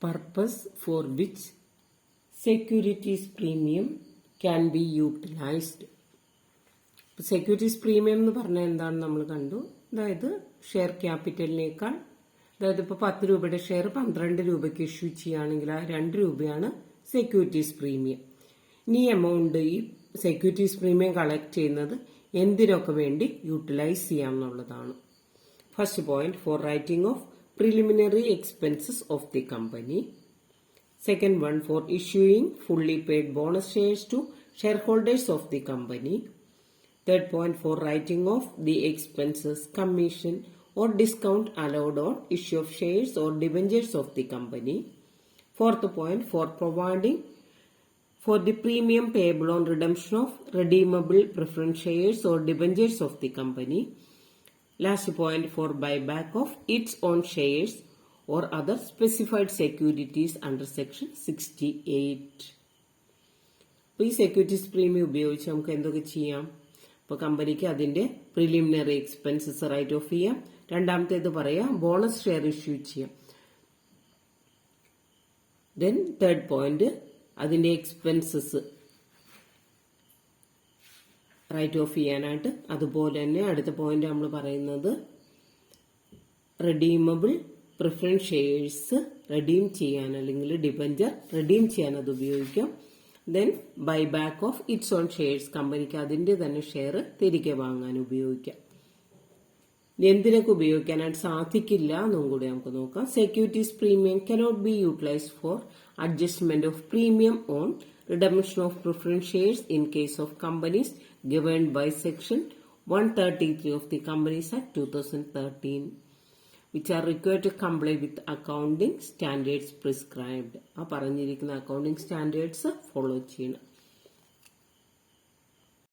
purpose for which securities premium can be utilized. Securities premium എന്ന് പറഞ്ഞാൽ എന്താണെന്ന് നമ്മൾ കണ്ടു. അതായത് ഷെയർ ക്യാപിറ്റലിനേക്കാൾ, അതായത് ഇപ്പോൾ 10 രൂപയുടെ ഷെയർ 12 രൂപയ്ക്ക് ഇഷ്യൂ ചെയ്യുകയാണെങ്കിൽ ആ 2 രൂപയാണ് സെക്യൂരിറ്റീസ് പ്രീമിയം. ഇനി എമൗണ്ട് ഈ സെക്യൂരിറ്റീസ് പ്രീമിയം കളക്ട് ചെയ്യുന്നത് എന്തിനൊക്കെ വേണ്ടി യൂട്ടിലൈസ് ചെയ്യാം എന്നുള്ളതാണ്. First point, for writing off preliminary expenses of the company. Second one, for issuing fully paid bonus shares to shareholders of the company. Third point, for writing off the expenses, commission or discount allowed on issue of shares or debentures of the company. Fourth point, for providing for the premium payable on redemption of redeemable preference shares or debentures of the company. Last point, for buyback of its own shares or other specified securities under section 68. അപ്പോൾ ഈ securities premium ഉപയോഗിച്ച് നമുക്ക് എന്തൊക്കെ ചെയ്യാം? ഇപ്പോൾ കമ്പനിക്ക് അതിന്റെ preliminary expenses right of ചെയ്യാം. രണ്ടാമത്തേത് പറയാം, ബോണസ് ഷെയർ ഇഷ്യൂ ചെയ്യാം. ദെൻ തേർഡ് പോയിന്റ്, അതിന്റെ എക്സ്പെൻസസ് റൈറ്റ് ഓഫ് ചെയ്യാനായിട്ട്. അതുപോലെ തന്നെ അടുത്ത പോയിന്റ് നമ്മൾ പറയുന്നത് റെഡീമബിൾ പ്രിഫറൻസ് ഷെയർസ് റെഡീം ചെയ്യാൻ, അല്ലെങ്കിൽ ഡിബഞ്ചർ റെഡീം ചെയ്യാൻ അത് ഉപയോഗിക്കാം. Then buyback of its on shares, കമ്പനിക്ക് അതിന്റെ തന്നെ ഷെയർ തിരികെ വാങ്ങാൻ ഉപയോഗിക്കാം. എന്തിനൊക്കെ ഉപയോഗിക്കാനായിട്ട് സാധിക്കില്ല എന്നും കൂടി നമുക്ക് നോക്കാം. Securities premium cannot be utilised for adjustment of premium on redemption of preference shares in case of companies governed by section 133 of the Companies Act 2013, which are required to comply with accounting standards prescribed. ആ പറഞ്ഞിരിക്കുന്ന accounting standards follow ചെയ്യണം.